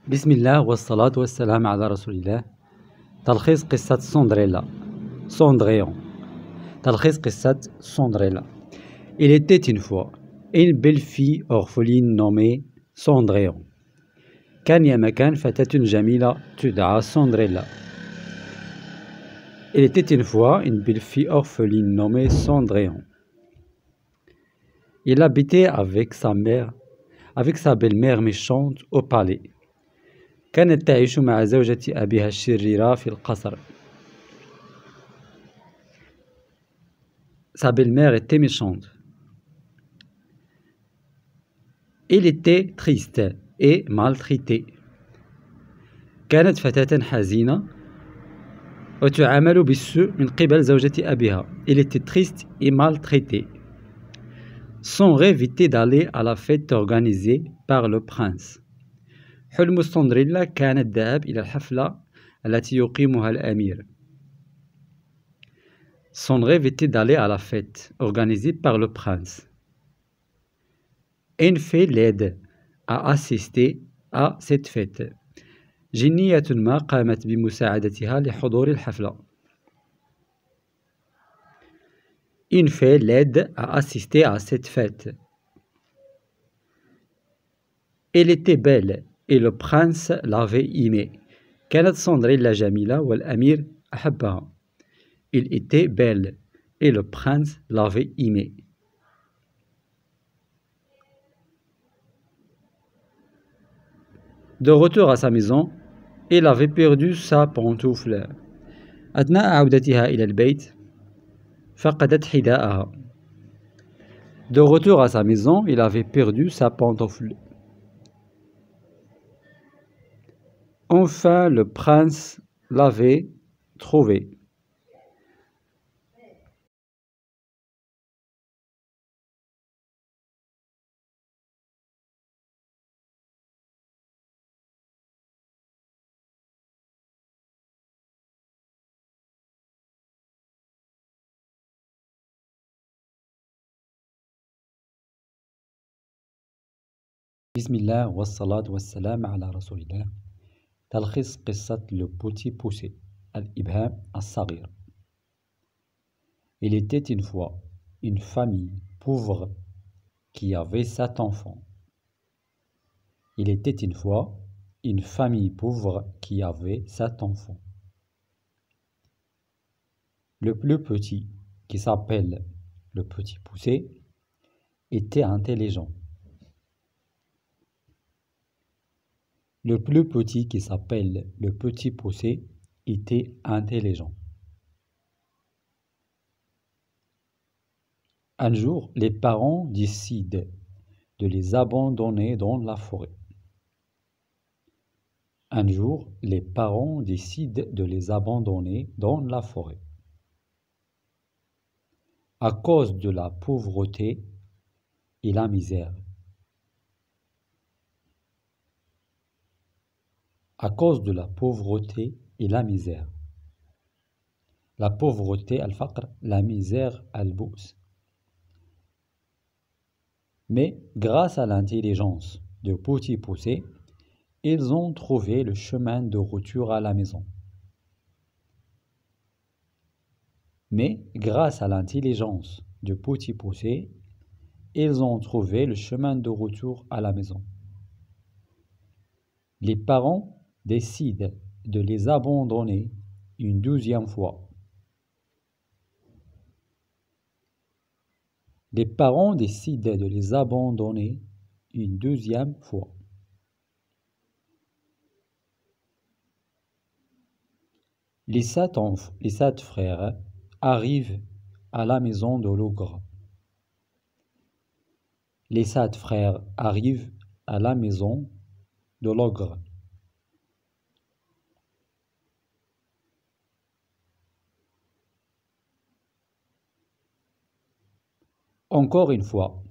بسم الله والصلاة والسلام على رسول الله. تلخيص قصة سوندريون. تلخيص قصة سوندريلا. Il était une fois une belle fille orpheline nommée سوندريون. كان يا مكان فتاة جميلة تدعى سوندريلا. Il était une fois une belle fille orpheline nommée Cendrillon. Il habitait avec sa belle-mère méchante au palais. كانت تعيش مع زوجة أبيها الشريرة في القصر. Sa belle-mère était méchante. Il était triste et maltraité. كانت فتاة حزينة وتعامل بالسوء من قبل زوجة أبيها. Il était triste et maltraité. Son rêve était d'aller à la fête organisée par le prince. حلم سندريلا كان الذهاب إلى الحفلة التي يقيمها الأمير. Son rêve était d'aller à la fête organisée par le prince. Une fée l'aide à assister à cette fête. جنية ما قامت بمساعدتها لحضور الحفلة. Une fée l'aide à assister à cette fête. Elle était belle et le prince l'avait aimée. كانت سندريلا جميلة والأمير أحبها. Il était belle et le prince l'avait aimée. De retour à sa maison, il avait perdu sa pantoufle. أثناء عودتها إلى البيت فقدت حذاءها. De retour à sa maison, il avait perdu sa pantoufle. Enfin, le prince l'avait trouvée. بسم الله والصلاة والسلام على رسول الله. تلخيص قصة Le Petit Poucet. الإبهام الصغير. Il était une fois une famille pauvre qui avait 7 enfants. Il était une fois une famille pauvre qui avait 7 enfants. Le plus petit, qui s'appelle le Petit Poucet, était intelligent. Le plus petit, qui s'appelle le Petit Poucet, était intelligent. Un jour, les parents décident de les abandonner dans la forêt. Un jour, les parents décident de les abandonner dans la forêt. À cause de la pauvreté et la misère. À cause de la pauvreté et la misère. La pauvreté, al-faqr, la misère, al-bous. Mais grâce à l'intelligence de Petit Poucet, ils ont trouvé le chemin de retour à la maison. Mais grâce à l'intelligence de Petit Poucet, ils ont trouvé le chemin de retour à la maison. Les parents décident de les abandonner une 12e fois. Les parents décident de les abandonner une 2e fois. Les 7 frères arrivent à la maison de l'ogre. Les 7 frères arrivent à la maison de l'ogre. Encore une fois,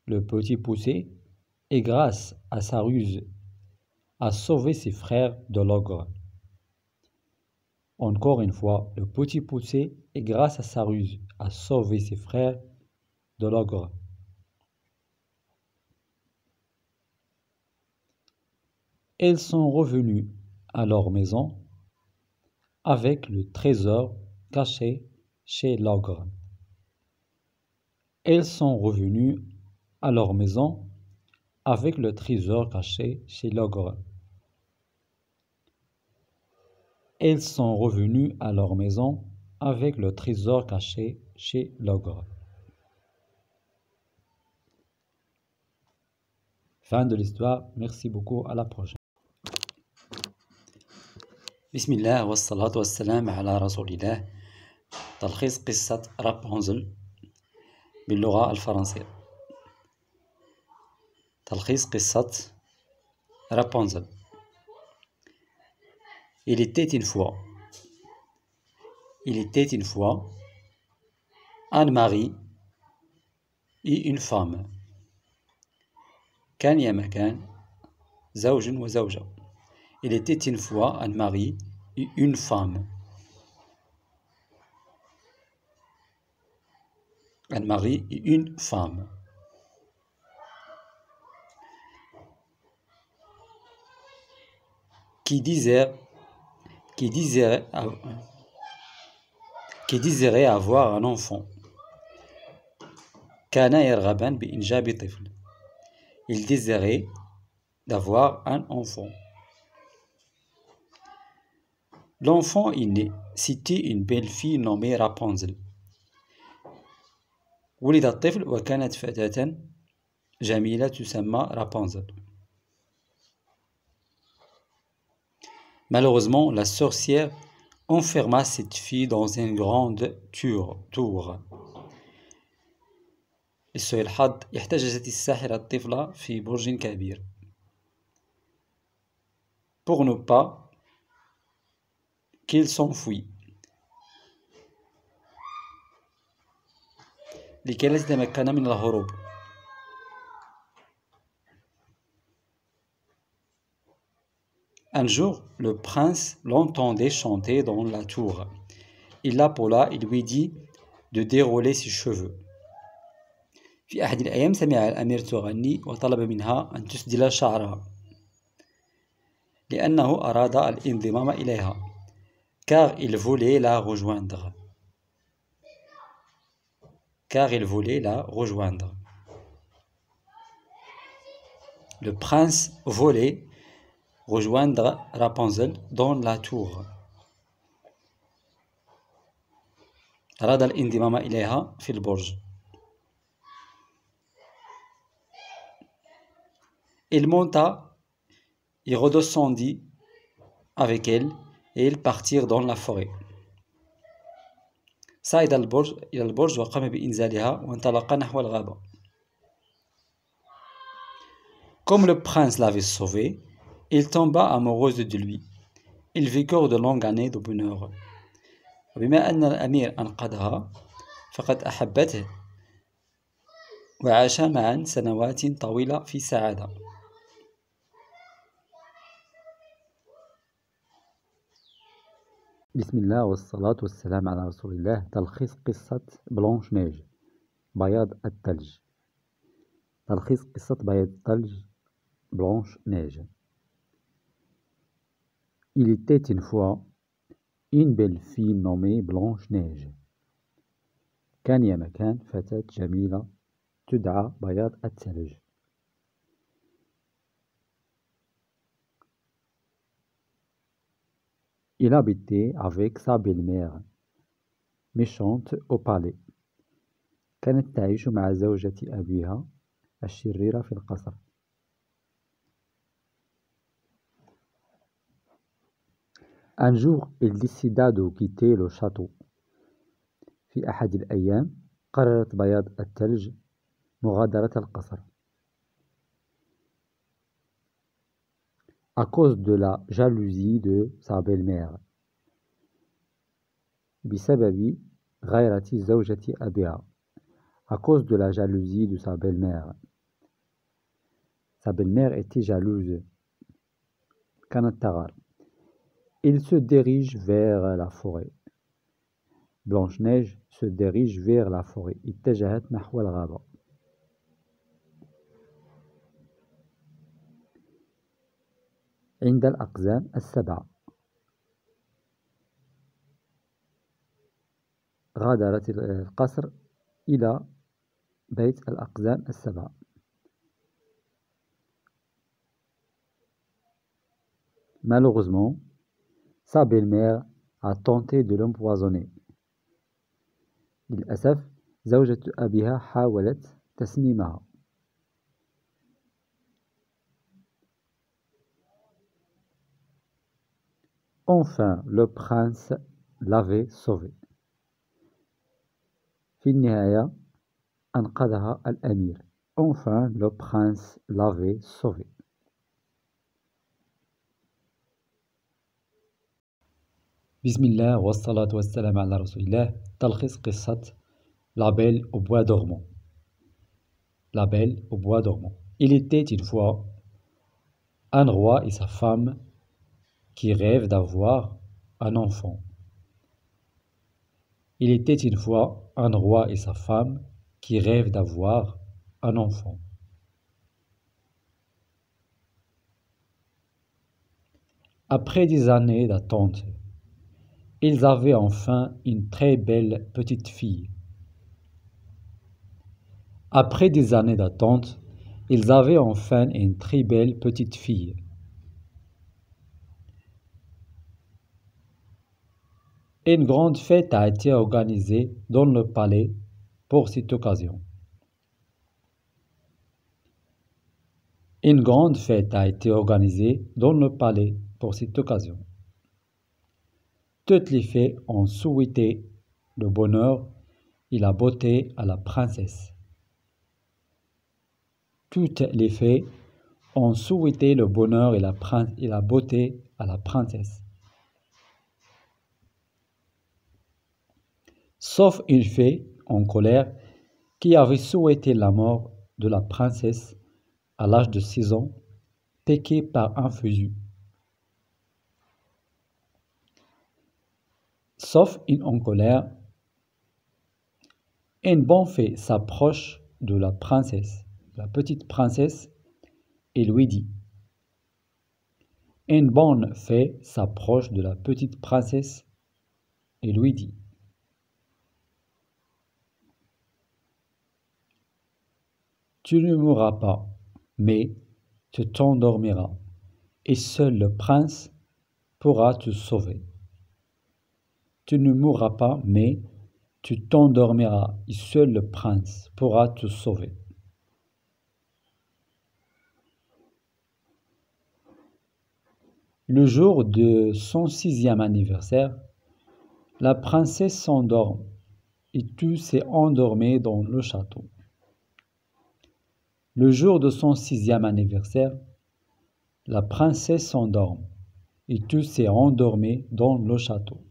le Petit Poucet, et grâce à sa ruse, a sauvé ses frères de l'ogre. Encore une fois, le Petit Poucet, et grâce à sa ruse, a sauvé ses frères de l'ogre. Elles sont revenues à leur maison avec le trésor caché chez l'ogre. Elles sont revenues à leur maison avec le trésor caché chez l'ogre. Elles sont revenues à leur maison avec le trésor caché chez l'ogre. Fin de l'histoire. Merci beaucoup. À la prochaine. بسم الله والصلاة والسلام على رسول الله. تلخيص قصة رابونزل باللغة الفرنسية. تلخيص قصة رابونزل. Il était une fois Anne-Marie et une femme. كان يا مكان زوج وزوجة. Il était une fois Anne-Marie et une femme. Anne-Marie et une femme. Qui désirait avoir un enfant. كان يرغبان بإنجاب طفل. Il désirait d'avoir un enfant. L'enfant est né. C'était une belle fille nommée Rapunzel. ولد الطفل وكانت فتاة جميلة تسمى رابنزل. Malheureusement, la sorcière enferma cette fille dans une grande tour. لسوء الحظ احتجزت الساحرة الطفلة في برج كبير. Pour ne pas qu'il s'enfuit. لكي لا تتمكن من الهروب. Un jour, le prince l'entendait chanter dans la tour. Il l'appela et lui dit de dérouler ses cheveux. في أحد الأيام سمع الأمير تغني وطلب منها أن تسدل شعرها لأنه أراد الانضمام إليها car il voulait la rejoindre. Le prince voulait rejoindre Rapunzel dans la tour. أراد الانضمام إليها في البرج. Il monta, il redescendit avec elle et ils partirent dans la forêt. صعد إلى البرج وقام بإنزالها وانطلقا نحو الغابة. Comme le prince l'avait sauvé, il tomba amoureuse de lui. Ils vécurent de longues années de bonheur. وبما أن الأمير أنقذها فقد أحبته وعاشا معا سنوات طويلة في سعادة. بسم الله والصلاة والسلام على رسول الله. تلخيص قصة بلانش نيج بياض الثلج. تلخيص قصة بياض الثلج بلانش نيج. Il était une fois une belle fille nommée Blanche-Neige. كان يا مكان فتاة جميلة تدعى بياض الثلج. Il habitait avec sa belle-mère méchante au palais. كانت تعيش مع زوجة أبيها الشريرة في القصر. Un jour, il décida de quitter le château. في أحد الأيام قررت بياض الثلج مغادرة القصر. À cause de la jalousie de sa belle-mère. بسبب غيرة زوجة أبيها. À cause de la jalousie de sa belle-mère. Sa belle-mère était jalouse. كانت تغار. Il se dirige vers la forêt. Blanche-Neige se dirige vers la forêt. اتجهت نحو الغابة. عند الأقزام السبعة. غادرت القصر إلى بيت الأقزام السبعة. Malheureusement, sa belle-mère a tenté de l'empoisonner. للأسف زوجة أبيها حاولت تسميمها. Enfin, le prince l'avait sauvée. في النهاية أنقذها الأمير. Enfin, le prince l'avait sauvée. بسم الله والصلاة والسلام على رسول الله. تلخيص قصة La Belle au Bois dormant. La Belle au Bois dormant. Il était une fois un roi et sa femme qui rêvent d'avoir un enfant. Il était une fois un roi et sa femme qui rêvent d'avoir un enfant. Après des années d'attente, ils avaient enfin une très belle petite fille. Après des années d'attente, ils avaient enfin une très belle petite fille. Une grande fête a été organisée dans le palais pour cette occasion. Une grande fête a été organisée dans le palais pour cette occasion. Toutes les fées ont souhaité le bonheur et la beauté à la princesse. Toutes les fées ont souhaité le bonheur et la beauté à la princesse. Sauf une fée en colère qui avait souhaité la mort de la princesse à l'âge de 6 ans, piquée par un fusil. Sauf une en colère, une bonne fée s'approche de la princesse, la petite princesse, et lui dit: Une bonne fée s'approche de la petite princesse et lui dit: Tu ne mourras pas, mais tu t'endormiras, et seul le prince pourra te sauver. Tu ne mourras pas, mais tu t'endormiras, et seul le prince pourra te sauver. Le jour de son 6e anniversaire, la princesse s'endort et tous s'est endormi dans le château. Le jour de son 6e anniversaire, la princesse s'endort et tous s'est endormi dans le château.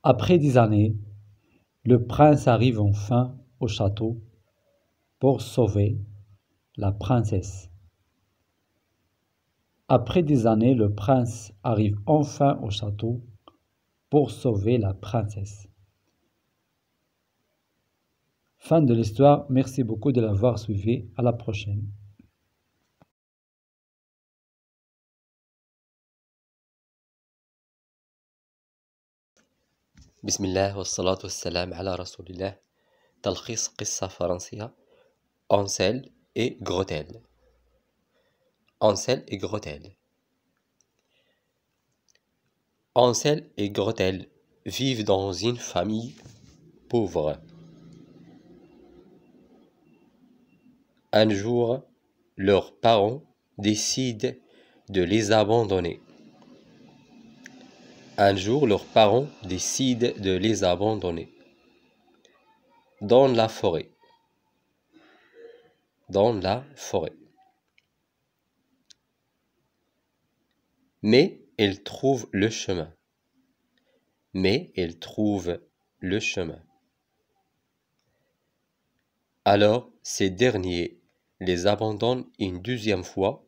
Après des années, le prince arrive enfin au château pour sauver la princesse. Après des années, le prince arrive enfin au château pour sauver la princesse. Fin de l'histoire. Merci beaucoup de l'avoir suivi. À la prochaine. بسم الله والصلاة والسلام على رسول الله. تلخيص قصة فرنسية أنسيل et Gretel. Hansel et Gretel. Hansel et Gretel vivent dans une famille pauvre. Un jour, leurs parents décident de les abandonner. Un jour, leurs parents décident de les abandonner dans la forêt. Dans la forêt. Mais ils trouvent le chemin. Mais ils trouvent le chemin. Alors, ces derniers les abandonnent une deuxième fois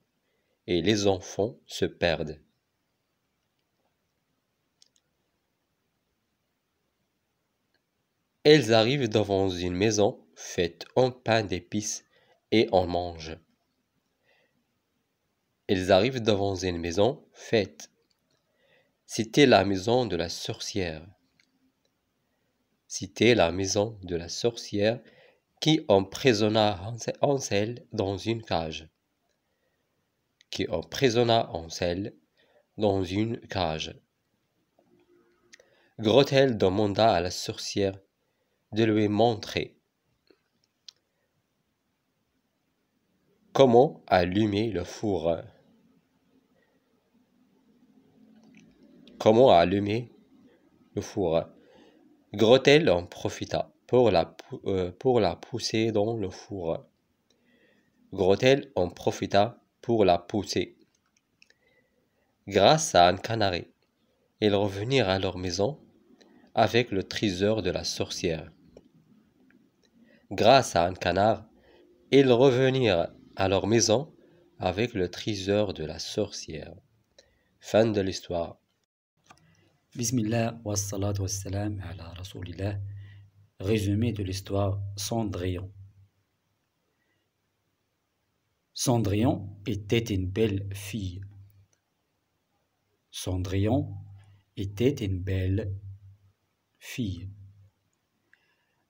et les enfants se perdent. Elles arrivent devant une maison faite en pain d'épices et en mangent. Ils arrivent devant une maison faite. C'était la maison de la sorcière. C'était la maison de la sorcière qui emprisonna Hansel dans une cage. Qui emprisonna Hansel dans une cage. Gretel demanda à la sorcière de lui montrer comment allumer le four. Comment allumer le four. Gretel en profita pour la pousser dans le four. Gretel en profita pour la pousser. Grâce à un canari, ils revenirent à leur maison avec le trésor de la sorcière. Grâce à un canard, ils revenirent à leur maison avec le trésor de la sorcière. Fin de l'histoire. Bismillah wa salatu wa salam ala rasoulillah. Résumé de l'histoire Cendrillon. Cendrillon était une belle fille. Cendrillon était une belle fille.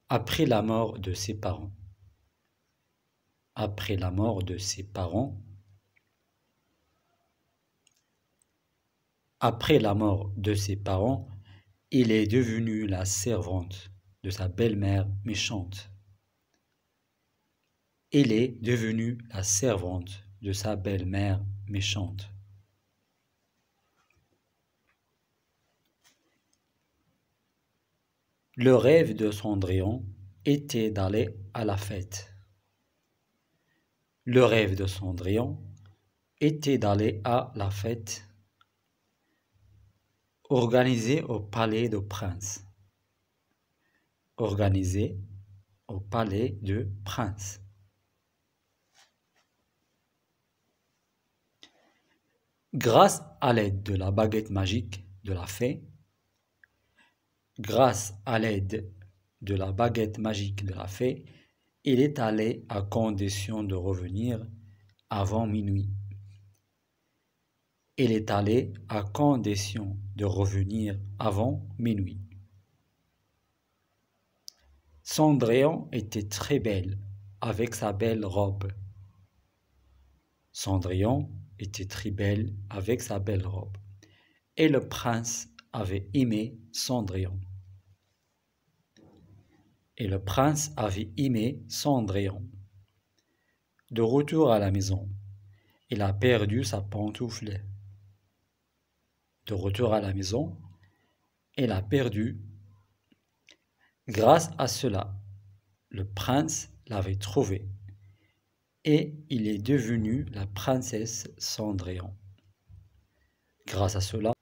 Après la mort de ses parents. Après la mort de ses parents. Après la mort de ses parents, il est devenu la servante de sa belle-mère méchante. Il est devenu la servante de sa belle-mère méchante. Le rêve de Cendrillon était d'aller à la fête. Le rêve de Cendrillon était d'aller à la fête organisée au palais de Prince. Organisée au palais de Prince. Grâce à l'aide de la baguette magique de la fée, grâce à l'aide de la baguette magique de la fée, il est allé à condition de revenir avant minuit. Il est allé à condition de revenir avant minuit. Cendrillon était très belle avec sa belle robe. Cendrillon était très belle avec sa belle robe. Et le prince avait aimé Cendrillon. Et le prince avait aimé Cendrillon. De retour à la maison, il a perdu sa pantoufle. De retour à la maison, il a perdu. Grâce à cela, le prince l'avait trouvé et il est devenu la princesse Cendrillon. Grâce à cela,